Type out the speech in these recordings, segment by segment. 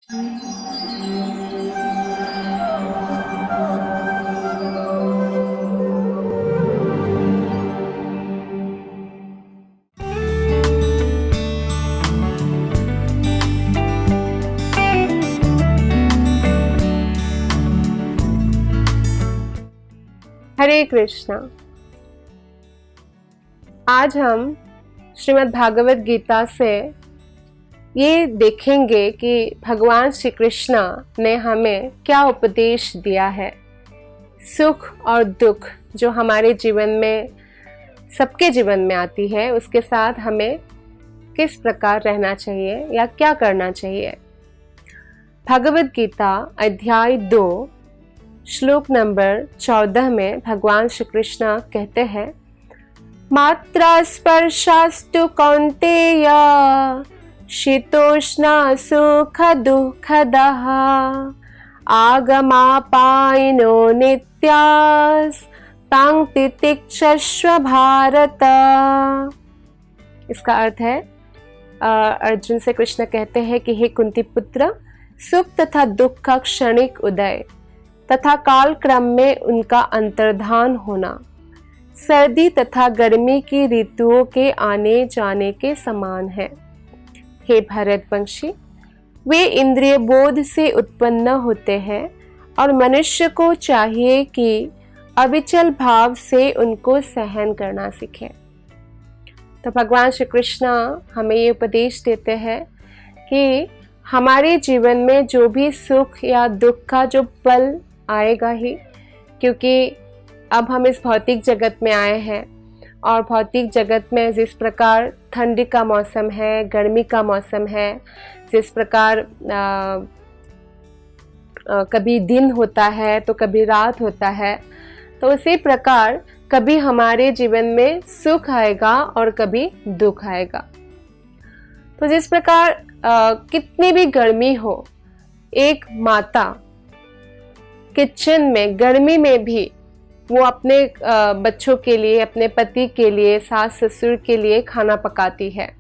हरे कृष्णा। आज हम श्रीमद् भागवत गीता से ये देखेंगे कि भगवान श्री कृष्ण ने हमें क्या उपदेश दिया है। सुख और दुख जो हमारे जीवन में, सबके जीवन में आती है, उसके साथ हमें किस प्रकार रहना चाहिए या क्या करना चाहिए। भगवत गीता अध्याय 2 श्लोक नंबर 14 में भगवान श्री कृष्ण कहते हैं, मात्रा स्पर्शास्तु कौन्तेय शीतोष्ण सुख दुःखदः आगमापायिनो नित्यास् तां तितिक्षस्व भारत। इसका अर्थ है, अर्जुन से कृष्ण कहते हैं कि हे कुंती पुत्र, सुख तथा दुख का क्षणिक उदय तथा काल क्रम में उनका अंतर्धान होना सर्दी तथा गर्मी की ऋतुओं के आने जाने के समान है। हे भरतवंशी, वे इंद्रिय बोध से उत्पन्न होते हैं और मनुष्य को चाहिए कि अविचल भाव से उनको सहन करना सीखे। तो भगवान श्री कृष्ण हमें ये उपदेश देते हैं कि हमारे जीवन में जो भी सुख या दुख का जो पल आएगा ही, क्योंकि अब हम इस भौतिक जगत में आए हैं और भौतिक जगत में जिस प्रकार ठंडी का मौसम है, गर्मी का मौसम है, जिस प्रकार कभी दिन होता है तो कभी रात होता है, तो उसी प्रकार कभी हमारे जीवन में सुख आएगा और कभी दुख आएगा। तो जिस प्रकार कितनी भी गर्मी हो, एक माता किचन में गर्मी में भी वो अपने बच्चों के लिए, अपने पति के लिए, सास ससुर के लिए खाना पकाती है।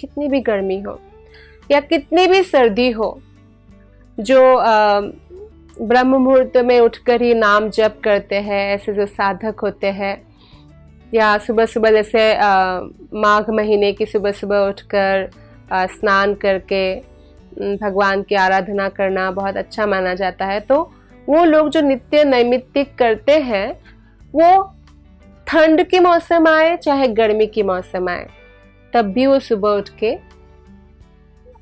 कितनी भी गर्मी हो या कितनी भी सर्दी हो, जो ब्रह्म मुहूर्त में उठकर ही नाम जप करते हैं, ऐसे जो साधक होते हैं, या सुबह सुबह जैसे माघ महीने की सुबह सुबह उठकर स्नान करके भगवान की आराधना करना बहुत अच्छा माना जाता है। तो वो लोग जो नित्य नैमित्तिक करते हैं, वो ठंड के मौसम आए चाहे गर्मी की मौसम आए, तब भी वो सुबह उठ के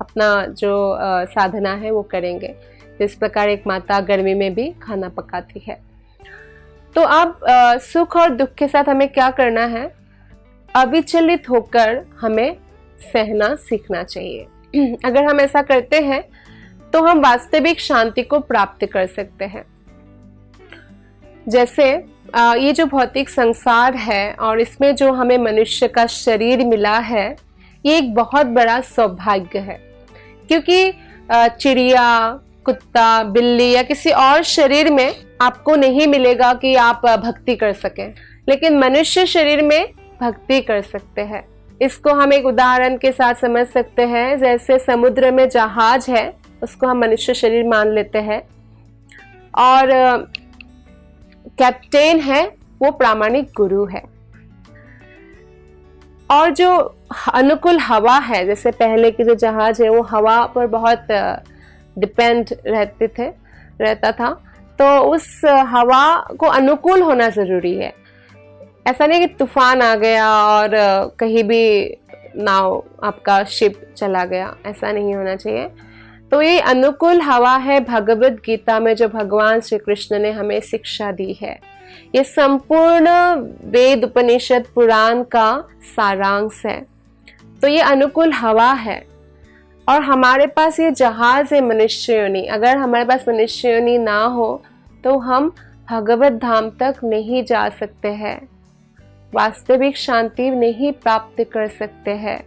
अपना जो साधना है वो करेंगे। इस प्रकार एक माता गर्मी में भी खाना पकाती है। तो अब सुख और दुख के साथ हमें क्या करना है? अविचलित होकर हमें सहना सीखना चाहिए। अगर हम ऐसा करते हैं तो हम वास्तविक शांति को प्राप्त कर सकते हैं। जैसे ये जो भौतिक संसार है और इसमें जो हमें मनुष्य का शरीर मिला है, ये एक बहुत बड़ा सौभाग्य है, क्योंकि चिड़िया, कुत्ता, बिल्ली या किसी और शरीर में आपको नहीं मिलेगा कि आप भक्ति कर सकें, लेकिन मनुष्य शरीर में भक्ति कर सकते हैं। इसको हम एक उदाहरण के साथ समझ सकते हैं। जैसे समुद्र में जहाज है, उसको हम मनुष्य शरीर मान लेते हैं, और कैप्टेन है वो प्रामाणिक गुरु है। और जो अनुकूल हवा है, जैसे पहले की जो जहाज है वो हवा पर बहुत डिपेंड रहता था, तो उस हवा को अनुकूल होना जरूरी है। ऐसा नहीं कि तूफान आ गया और कहीं भी नाव आपका शिप चला गया, ऐसा नहीं होना चाहिए। तो ये अनुकूल हवा है भगवत गीता में जो भगवान श्री कृष्ण ने हमें शिक्षा दी है। ये संपूर्ण वेद, उपनिषद, पुराण का सारांश है। तो ये अनुकूल हवा है और हमारे पास ये जहाज है मनुष्य योनि। अगर हमारे पास मनुष्य योनि ना हो तो हम भगवत धाम तक नहीं जा सकते हैं, वास्तविक शांति नहीं प्राप्त कर सकते हैं।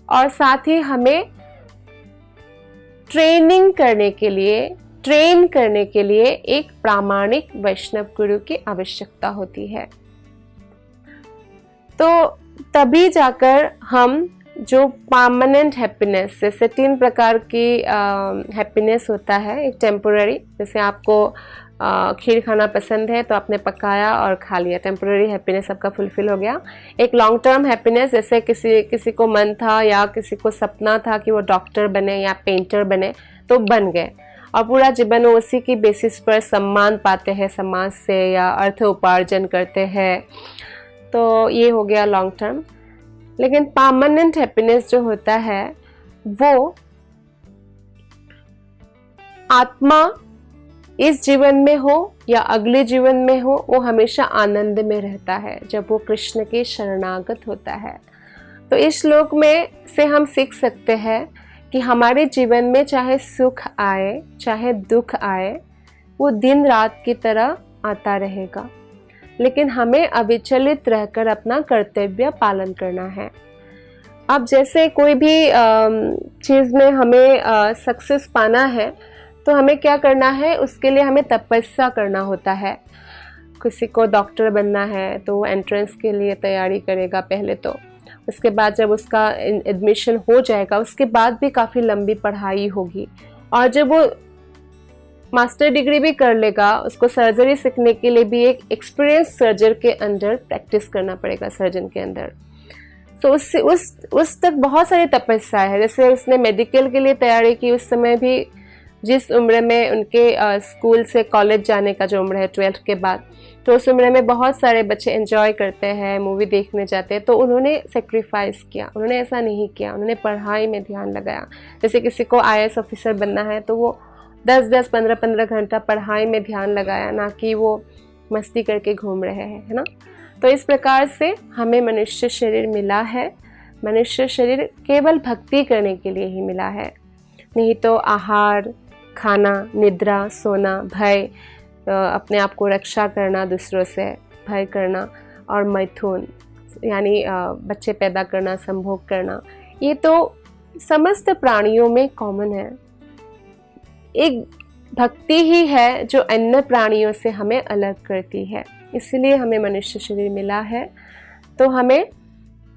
और साथ ही हमें ट्रेन करने के लिए एक प्रामाणिक वैष्णव गुरु की आवश्यकता होती है। तो तभी जाकर हम जो परमानेंट हैप्पीनेस, जैसे 3 प्रकार की हैप्पीनेस होता है। एक टेम्पोररी, जैसे आपको खीर खाना पसंद है तो आपने पकाया और खा लिया, टेम्पोररी हैप्पीनेस आपका फुलफिल हो गया। एक लॉन्ग टर्म हैप्पीनेस, जैसे किसी को मन था या किसी को सपना था कि वो डॉक्टर बने या पेंटर बने तो बन गए, और पूरा जीवन वो उसी की बेसिस पर सम्मान पाते हैं समाज से या अर्थ उपार्जन करते हैं, तो ये हो गया लॉन्ग टर्म। लेकिन परमानेंट हैप्पीनेस जो होता है वो आत्मा इस जीवन में हो या अगले जीवन में हो, वो हमेशा आनंद में रहता है जब वो कृष्ण के शरणागत होता है। तो इस श्लोक में से हम सीख सकते हैं कि हमारे जीवन में चाहे सुख आए चाहे दुख आए, वो दिन रात की तरह आता रहेगा, लेकिन हमें अविचलित रहकर अपना कर्तव्य पालन करना है। अब जैसे कोई भी चीज़ में हमें सक्सेस पाना है तो हमें क्या करना है, उसके लिए हमें तपस्या करना होता है। किसी को डॉक्टर बनना है तो वो एंट्रेंस के लिए तैयारी करेगा पहले, तो उसके बाद जब उसका एडमिशन हो जाएगा उसके बाद भी काफ़ी लंबी पढ़ाई होगी, और जब वो मास्टर डिग्री भी कर लेगा उसको सर्जरी सीखने के लिए भी एक एक्सपीरियंस सर्जन के अंडर प्रैक्टिस करना पड़ेगा, सर्जन के अंदर। तो उससे उस तक बहुत सारी तपस्या है। जैसे उसने मेडिकल के लिए तैयारी की, उस समय भी जिस उम्र में उनके स्कूल से कॉलेज जाने का जो उम्र है 12th के बाद, तो उस उम्र में बहुत सारे बच्चे एंजॉय करते हैं, मूवी देखने जाते हैं, तो उन्होंने सेक्रीफाइस किया, उन्होंने ऐसा नहीं किया, उन्होंने पढ़ाई में ध्यान लगाया। जैसे किसी को IAS ऑफिसर बनना है तो वो 10-10, 15-15 घंटा पढ़ाई में ध्यान लगाया, ना कि वो मस्ती करके घूम रहे हैं, है ना। तो इस प्रकार से हमें मनुष्य शरीर मिला है। मनुष्य शरीर केवल भक्ति करने के लिए ही मिला है, नहीं तो आहार, खाना, निद्रा, सोना, भय, अपने आप को रक्षा करना, दूसरों से भय करना, और मैथुन यानी बच्चे पैदा करना, संभोग करना, ये तो समस्त प्राणियों में कॉमन है। एक भक्ति ही है जो अन्य प्राणियों से हमें अलग करती है, इसलिए हमें मनुष्य शरीर मिला है। तो हमें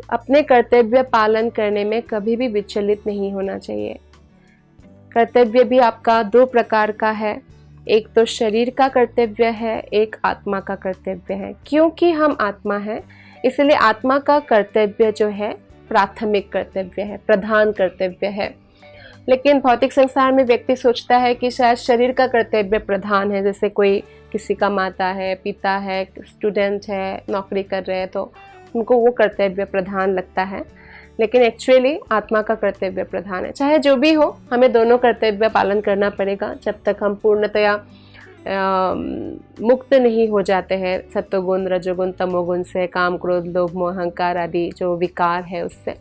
अपने कर्तव्य पालन करने में कभी भी विचलित नहीं होना चाहिए। कर्तव्य भी आपका 2 प्रकार का है, एक तो शरीर का कर्तव्य है, एक आत्मा का कर्तव्य है। क्योंकि हम आत्मा हैं इसलिए आत्मा का कर्तव्य जो है प्राथमिक कर्तव्य है, प्रधान कर्तव्य है। लेकिन भौतिक संसार में व्यक्ति सोचता है कि शायद शरीर का कर्तव्य प्रधान है, जैसे कोई किसी का माता है, पिता है, स्टूडेंट है, नौकरी कर रहे हैं तो उनको वो कर्तव्य प्रधान लगता है, लेकिन एक्चुअली आत्मा का कर्तव्य प्रधान है। चाहे जो भी हो, हमें दोनों कर्तव्य पालन करना पड़ेगा जब तक हम पूर्णतया मुक्त नहीं हो जाते हैं सत्वगुण, रजोगुण, तमोगुण से, काम, क्रोध, लोभ, मोह, अहंकार आदि जो विकार है उससे।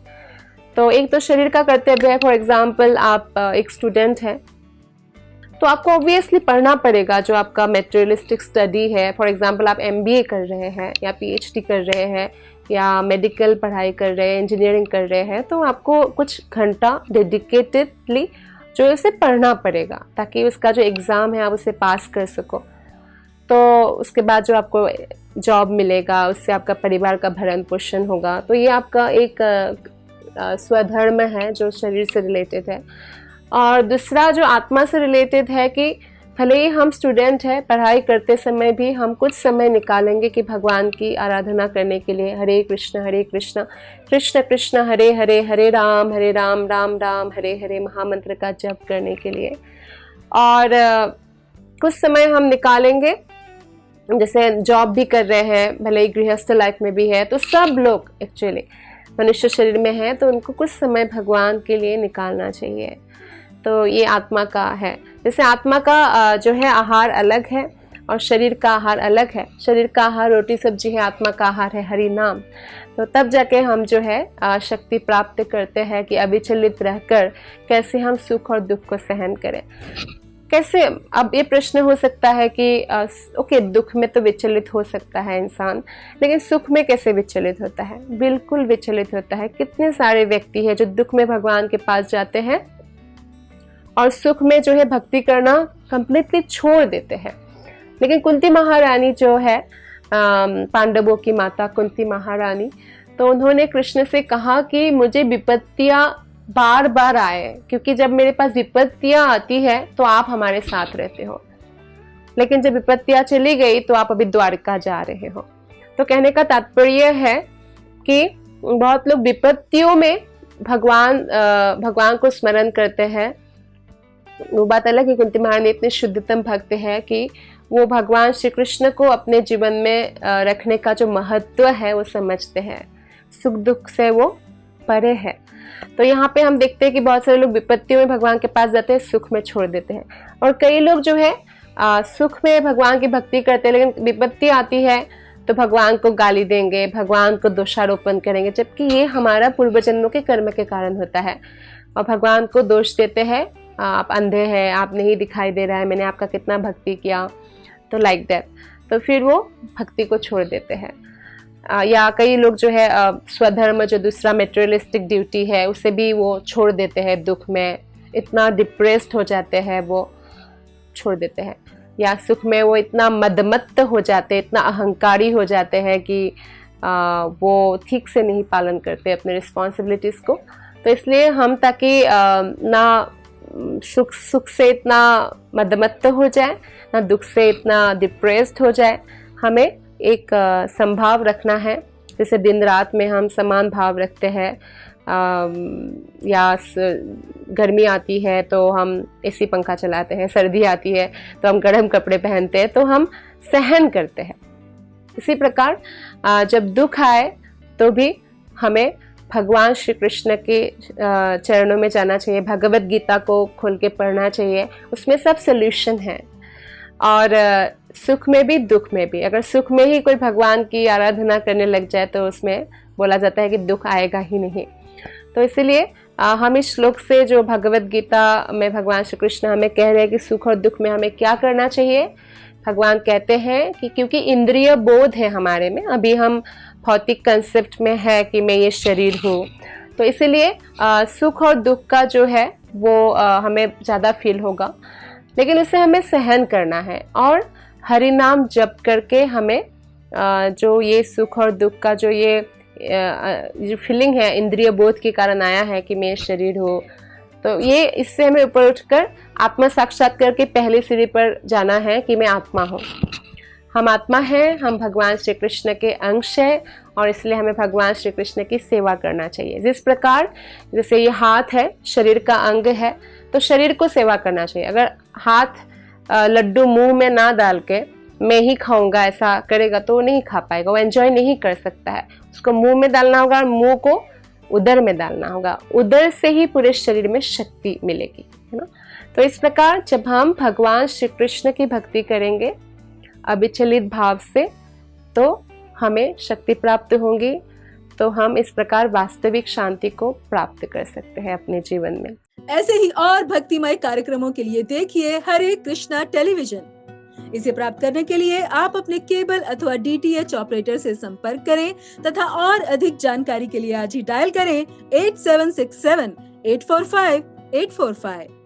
तो एक तो शरीर का कर्तव्य है। फॉर एग्जाम्पल आप एक स्टूडेंट हैं तो आपको ऑब्वियसली पढ़ना पड़ेगा जो आपका मेटेरियलिस्टिक स्टडी है। फॉर एग्जाम्पल आप MBA कर रहे हैं या PhD कर रहे हैं या मेडिकल पढ़ाई कर रहे हैं, इंजीनियरिंग कर रहे हैं, तो आपको कुछ घंटा डेडिकेटेडली जो उसे पढ़ना पड़ेगा ताकि उसका जो एग्ज़ाम है आप उसे पास कर सको। तो उसके बाद जो आपको जॉब मिलेगा उससे आपका परिवार का भरण पोषण होगा। तो ये आपका एक स्वधर्म है जो शरीर से रिलेटेड है। और दूसरा जो आत्मा से रिलेटेड है कि भले ही हम स्टूडेंट हैं, पढ़ाई करते समय भी हम कुछ समय निकालेंगे कि भगवान की आराधना करने के लिए हरे कृष्ण कृष्ण कृष्ण हरे हरे, हरे राम राम राम हरे हरे महामंत्र का जप करने के लिए। और कुछ समय हम निकालेंगे, जैसे जॉब भी कर रहे हैं, भले ही गृहस्थ लाइफ में भी है, तो सब लोग एक्चुअली मनुष्य शरीर में है तो उनको कुछ समय भगवान के लिए निकालना चाहिए। तो ये आत्मा का है। जैसे आत्मा का जो है आहार अलग है और शरीर का आहार अलग है। शरीर का आहार रोटी सब्जी है, आत्मा का आहार है हरि नाम। तो तब जाके हम जो है शक्ति प्राप्त करते हैं कि अविचलित रहकर कैसे हम सुख और दुख को सहन करें। कैसे? अब ये प्रश्न हो सकता है कि ओके, दुख में तो विचलित हो सकता है इंसान, लेकिन सुख में कैसे विचलित होता है? बिल्कुल विचलित होता है। कितने सारे व्यक्ति हैं जो दुख में भगवान के पास जाते हैं और सुख में जो है भक्ति करना कंप्लीटली छोड़ देते हैं। लेकिन कुंती महारानी जो है, पांडवों की माता कुंती महारानी, तो उन्होंने कृष्ण से कहा कि मुझे विपत्तियां बार बार आए, क्योंकि जब मेरे पास विपत्तियां आती है तो आप हमारे साथ रहते हो, लेकिन जब विपत्तियां चली गई तो आप अभी द्वारका जा रहे हो। तो कहने का तात्पर्य है कि बहुत लोग विपत्तियों में भगवान को स्मरण करते हैं। वो बात अलग है, कुंती महारानी इतने शुद्धतम भक्त है कि वो भगवान श्री कृष्ण को अपने जीवन में रखने का जो महत्व है वो समझते हैं, सुख दुख से वो परे है। तो यहाँ पे हम देखते हैं कि बहुत सारे लोग विपत्तियों में भगवान के पास जाते हैं, सुख में छोड़ देते हैं। और कई लोग जो है सुख में भगवान की भक्ति करते हैं, लेकिन विपत्ति आती है तो भगवान को गाली देंगे, भगवान को दोषारोपण करेंगे, जबकि ये हमारा पूर्व जन्मों के कर्म के कारण होता है। और भगवान को दोष देते हैं, आप अंधे हैं, आप नहीं दिखाई दे रहा है, मैंने आपका कितना भक्ति किया, तो लाइक दैट। तो फिर वो भक्ति को छोड़ देते हैं। या कई लोग जो है स्वधर्म, जो दूसरा मेटेरियलिस्टिक ड्यूटी है, उसे भी वो छोड़ देते हैं, दुख में इतना डिप्रेस्ड हो जाते हैं, वो छोड़ देते हैं। या सुख में वो इतना मदमत्त हो जाते हैं, इतना अहंकारी हो जाते हैं कि वो ठीक से नहीं पालन करते अपने रिस्पॉन्सिबिलिटीज़ को। तो इसलिए हम ताकि ना सुख से इतना मदमत्त हो जाए, ना दुख से इतना डिप्रेस्ड हो जाए, हमें एक संभाव रखना है। जैसे दिन रात में हम समान भाव रखते हैं, या गर्मी आती है तो हम एसी पंखा चलाते हैं, सर्दी आती है तो हम गर्म कपड़े पहनते हैं, तो हम सहन करते हैं। इसी प्रकार जब दुख आए तो भी हमें भगवान श्री कृष्ण के चरणों में जाना चाहिए, भगवत गीता को खोल के पढ़ना चाहिए, उसमें सब सोल्यूशन है। और सुख में भी दुख में भी, अगर सुख में ही कोई भगवान की आराधना करने लग जाए तो उसमें बोला जाता है कि दुख आएगा ही नहीं। तो इसीलिए हम इस श्लोक से, जो भगवत गीता में भगवान श्री कृष्ण हमें कह रहे हैं कि सुख और दुख में हमें क्या करना चाहिए, भगवान कहते हैं कि क्योंकि इंद्रिय बोध है हमारे में, अभी हम भौतिक कंसेप्ट में है कि मैं ये शरीर हूँ, तो इसीलिए सुख और दुख का जो है वो हमें ज़्यादा फील होगा, लेकिन उसे हमें सहन करना है। और हरि नाम जप करके हमें जो ये सुख और दुख का जो फीलिंग है इंद्रिय बोध के कारण आया है कि मैं शरीर हूँ, तो ये इससे हमें ऊपर उठकर आत्मा साक्षात्कार के पहले सीढ़ी पर जाना है कि मैं आत्मा हूँ, हम आत्मा हैं, हम भगवान श्री कृष्ण के अंश हैं, और इसलिए हमें भगवान श्री कृष्ण की सेवा करना चाहिए। जिस प्रकार जैसे ये हाथ है, शरीर का अंग है, तो शरीर को सेवा करना चाहिए। अगर हाथ लड्डू मुंह में ना डाल के मैं ही खाऊंगा ऐसा करेगा तो वो नहीं खा पाएगा, वो एंजॉय नहीं कर सकता है। उसको मुंह में डालना होगा और मुंह को उदर में डालना होगा, उदर से ही पूरे शरीर में शक्ति मिलेगी, है ना। तो इस प्रकार जब हम भगवान श्री कृष्ण की भक्ति करेंगे अविचलित भाव से, तो हमें शक्ति प्राप्त होगी, तो हम इस प्रकार वास्तविक शांति को प्राप्त कर सकते हैं अपने जीवन में। ऐसे ही और भक्तिमय कार्यक्रमों के लिए देखिए हरे कृष्णा टेलीविजन। इसे प्राप्त करने के लिए आप अपने केबल अथवा DTH ऑपरेटर से संपर्क करें तथा और अधिक जानकारी के लिए आज ही डायल करें 8767 845 845।